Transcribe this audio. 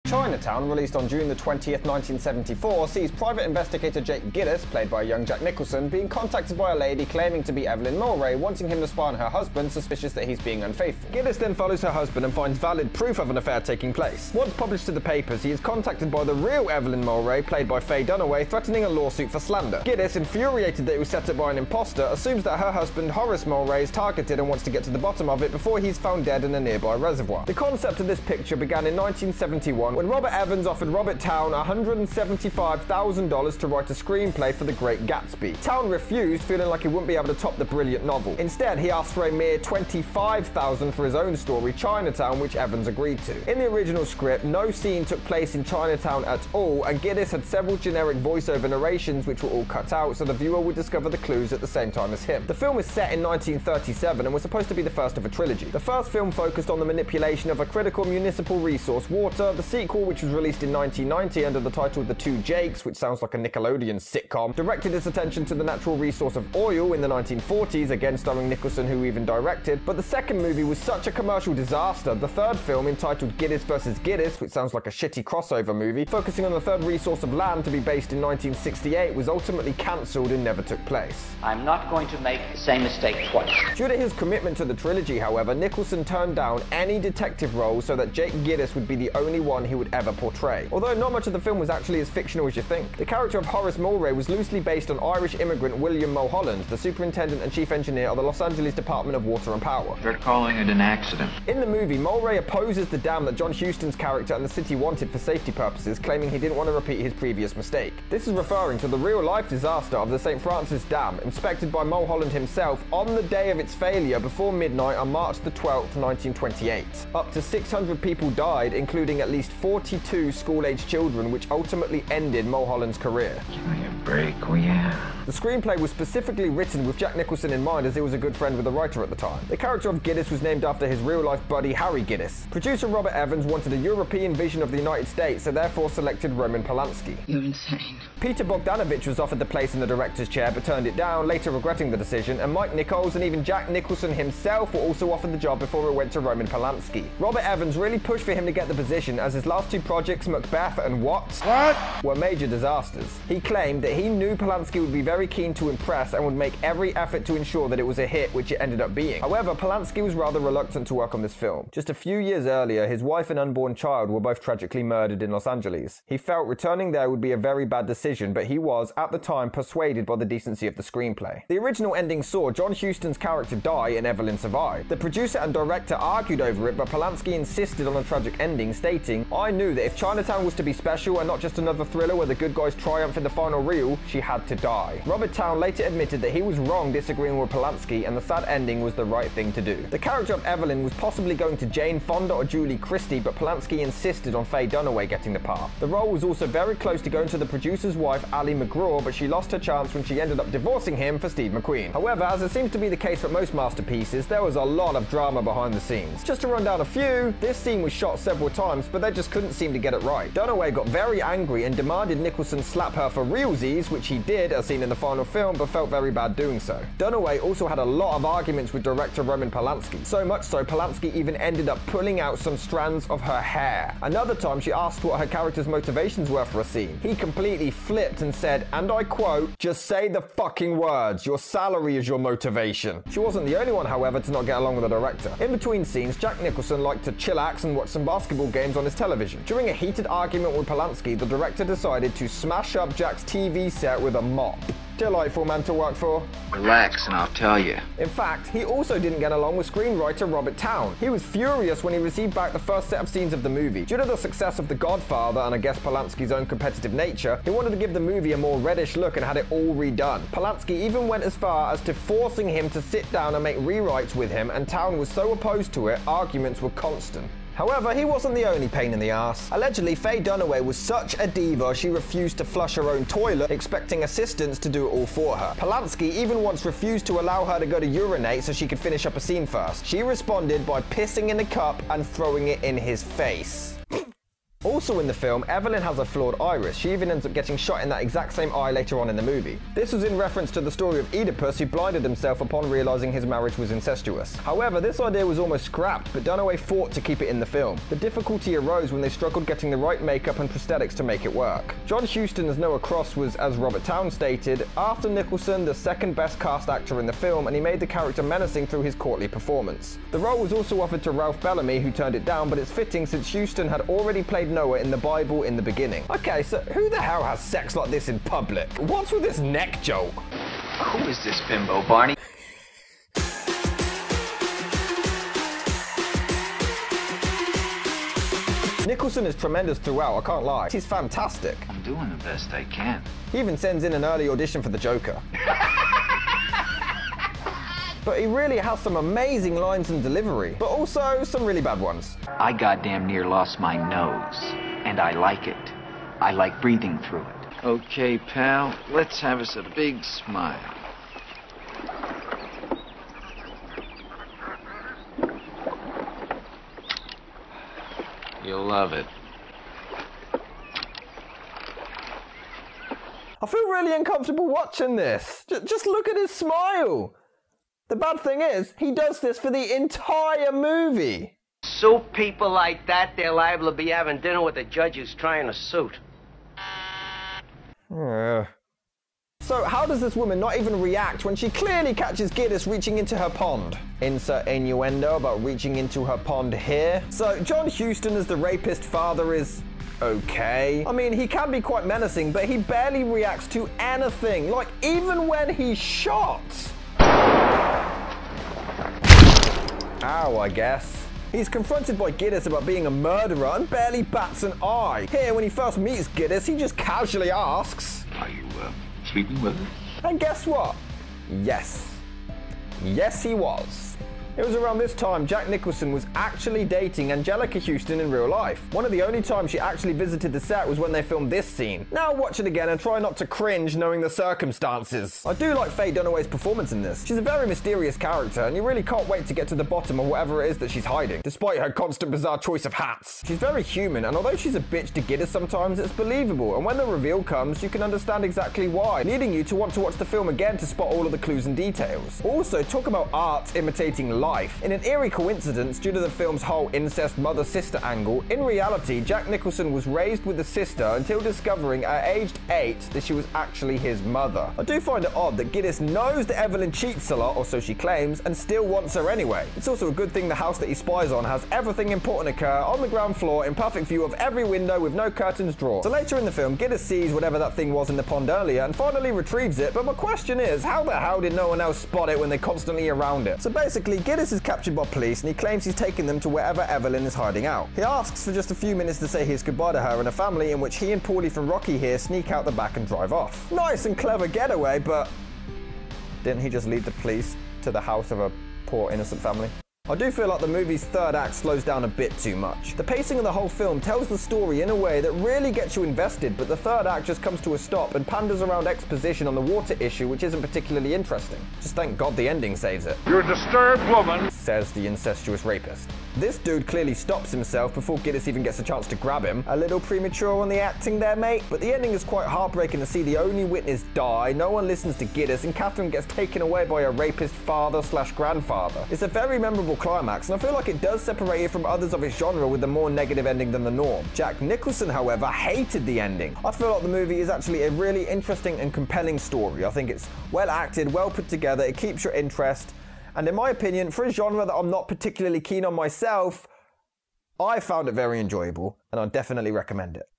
Chinatown, released on June the 20th, 1974, sees private investigator Jake Gittes, played by young Jack Nicholson, being contacted by a lady claiming to be Evelyn Mulray, wanting him to spy on her husband, suspicious that he's being unfaithful. Gittes then follows her husband and finds valid proof of an affair taking place. Once published to the papers, he is contacted by the real Evelyn Mulray, played by Faye Dunaway, threatening a lawsuit for slander. Gittes, infuriated that it was set up by an imposter, assumes that her husband Horus Mulray is targeted and wants to get to the bottom of it before he's found dead in a nearby reservoir. The concept of this picture began in 1971 when Robert Evans offered Robert Towne $175,000 to write a screenplay for The Great Gatsby. Towne refused, feeling like he wouldn't be able to top the brilliant novel. Instead, he asked for a mere $25,000 for his own story, Chinatown, which Evans agreed to. In the original script, no scene took place in Chinatown at all, and Gittes had several generic voiceover narrations which were all cut out, so the viewer would discover the clues at the same time as him. The film is set in 1937 and was supposed to be the first of a trilogy. The first film focused on the manipulation of a critical municipal resource, water. The sequel, which was released in 1990 under the title The Two Jakes, which sounds like a Nickelodeon sitcom, directed its attention to the natural resource of oil in the 1940s, again starring Nicholson, who even directed, but the second movie was such a commercial disaster. The third film, entitled Gittes vs. Gittes, which sounds like a shitty crossover movie, focusing on the third resource of land to be based in 1968, was ultimately cancelled and never took place. I'm not going to make the same mistake twice. Due to his commitment to the trilogy, however, Nicholson turned down any detective role so that Jake Gittes would be the only one he would ever portray. Although not much of the film was actually as fictional as you think. The character of Horus Mulray was loosely based on Irish immigrant William Mulholland, the superintendent and chief engineer of the Los Angeles Department of Water and Power. They're calling it an accident. In the movie, Mulray opposes the dam that John Huston's character and the city wanted for safety purposes, claiming he didn't want to repeat his previous mistake. This is referring to the real-life disaster of the St. Francis Dam, inspected by Mulholland himself on the day of its failure before midnight on March the 12th, 1928. Up to 600 people died, including at least 42 school-aged children, which ultimately ended Mulholland's career. Give me a break, will ya? The screenplay was specifically written with Jack Nicholson in mind, as he was a good friend with the writer at the time. The character of Gittes was named after his real-life buddy Harry Gittes. Producer Robert Evans wanted a European vision of the United States, so therefore selected Roman Polanski. You're insane. Peter Bogdanovich was offered the place in the director's chair but turned it down, later regretting the decision, and Mike Nichols and even Jack Nicholson himself were also offered the job before it went to Roman Polanski. Robert Evans really pushed for him to get the position, as his last two projects, Macbeth and What? Were major disasters. He claimed that he knew Polanski would be very keen to impress and would make every effort to ensure that it was a hit, which it ended up being. However, Polanski was rather reluctant to work on this film. Just a few years earlier, his wife and unborn child were both tragically murdered in Los Angeles. He felt returning there would be a very bad decision, but he was, at the time, persuaded by the decency of the screenplay. The original ending saw John Huston's character die and Evelyn survive. The producer and director argued over it, but Polanski insisted on a tragic ending, stating, "I knew that if Chinatown was to be special and not just another thriller where the good guys triumph in the final reel, she had to die." Robert Towne later admitted that he was wrong disagreeing with Polanski, and the sad ending was the right thing to do. The character of Evelyn was possibly going to Jane Fonda or Julie Christie, but Polanski insisted on Faye Dunaway getting the part. The role was also very close to going to the producer's wife, Ali McGraw, but she lost her chance when she ended up divorcing him for Steve McQueen. However, as it seems to be the case for most masterpieces, there was a lot of drama behind the scenes. Just to run down a few, this scene was shot several times, but they just couldn't seem to get it right. Dunaway got very angry and demanded Nicholson slap her for realsies, which he did, as seen in the final film, but felt very bad doing so. Dunaway also had a lot of arguments with director Roman Polanski, so much so Polanski even ended up pulling out some strands of her hair. Another time she asked what her character's motivations were for a scene. He completely flipped and said, and I quote, "Just say the fucking words, your salary is your motivation." She wasn't the only one, however, to not get along with the director. In between scenes, Jack Nicholson liked to chillax and watch some basketball games on his television. During a heated argument with Polanski, the director decided to smash up Jack's TV set with a mop. Delightful man to work for. Relax and I'll tell you. In fact, he also didn't get along with screenwriter Robert Towne. He was furious when he received back the first set of scenes of the movie. Due to the success of The Godfather and I guess Polanski's own competitive nature, he wanted to give the movie a more reddish look and had it all redone. Polanski even went as far as to forcing him to sit down and make rewrites with him, and Towne was so opposed to it, arguments were constant. However, he wasn't the only pain in the ass. Allegedly, Faye Dunaway was such a diva she refused to flush her own toilet, expecting assistants to do it all for her. Polanski even once refused to allow her to go to urinate so she could finish up a scene first. She responded by pissing in a cup and throwing it in his face. Also in the film, Evelyn has a flawed iris. She even ends up getting shot in that exact same eye later on in the movie. This was in reference to the story of Oedipus, who blinded himself upon realizing his marriage was incestuous. However, this idea was almost scrapped, but Dunaway fought to keep it in the film. The difficulty arose when they struggled getting the right makeup and prosthetics to make it work. John Huston as Noah Cross was, as Robert Towne stated, after Nicholson, the second best cast actor in the film, and he made the character menacing through his courtly performance. The role was also offered to Ralph Bellamy, who turned it down, but it's fitting since Huston had already played Noah in the Bible in the beginning. Okay, so who the hell has sex like this in public? What's with this neck joke? Who is this bimbo, Barney? Nicholson is tremendous throughout, I can't lie. He's fantastic. I'm doing the best I can. He even sends in an early audition for the Joker. But he really has some amazing lines and delivery, but also some really bad ones. I goddamn near lost my nose, and I like it. I like breathing through it. Okay, pal, let's have us a big smile. You'll love it. I feel really uncomfortable watching this. Just look at his smile. The bad thing is, he does this for the entire movie. Sue people like that, they're liable to be having dinner with the judge who's trying to suit. So how does this woman not even react when she clearly catches Giddis reaching into her pond? Insert innuendo about reaching into her pond here. So John Huston as the rapist father is okay. I mean, he can be quite menacing, but he barely reacts to anything. Like, even when he's shot. Ow, I guess. He's confronted by Giddis about being a murderer and barely bats an eye. Here, when he first meets Giddis, he just casually asks, Are you, sleeping with her? and guess what? Yes. Yes, he was. It was around this time Jack Nicholson was actually dating Angelica Huston in real life. One of the only times she actually visited the set was when they filmed this scene. Now watch it again and try not to cringe knowing the circumstances. I do like Faye Dunaway's performance in this. She's a very mysterious character and you really can't wait to get to the bottom of whatever it is that she's hiding, despite her constant bizarre choice of hats. She's very human, and although she's a bitch to Giddis sometimes, it's believable, and when the reveal comes you can understand exactly why, leading you to want to watch the film again to spot all of the clues and details. Also, talk about art imitating life. In an eerie coincidence, due to the film's whole incest mother-sister angle, in reality, Jack Nicholson was raised with a sister until discovering at aged 8 that she was actually his mother. I do find it odd that Giddis knows that Evelyn cheats a lot, or so she claims, and still wants her anyway. It's also a good thing the house that he spies on has everything important occur on the ground floor in perfect view of every window with no curtains drawn. So later in the film, Giddis sees whatever that thing was in the pond earlier and finally retrieves it, but my question is, how the hell did no one else spot it when they're constantly around it? So basically, Giddis is captured by police and he claims he's taking them to wherever Evelyn is hiding out. He asks for just a few minutes to say his goodbye to her and a family, in which he and Paulie from Rocky here sneak out the back and drive off. Nice and clever getaway, but didn't he just lead the police to the house of a poor innocent family? I do feel like the movie's third act slows down a bit too much. The pacing of the whole film tells the story in a way that really gets you invested, but the third act just comes to a stop and panders around exposition on the water issue, which isn't particularly interesting. Just thank God the ending saves it. You're a disturbed woman, says the incestuous rapist. This dude clearly stops himself before Giddis even gets a chance to grab him. A little premature on the acting there, mate, but the ending is quite heartbreaking to see the only witness die, no one listens to Giddis, and Catherine gets taken away by a rapist father/grandfather. It's a very memorable climax, and I feel like it does separate it from others of its genre with a more negative ending than the norm. Jack Nicholson, however, hated the ending. I feel like the movie is actually a really interesting and compelling story. I think it's well acted, well put together, it keeps your interest, and in my opinion, for a genre that I'm not particularly keen on myself, I found it very enjoyable, and I definitely recommend it.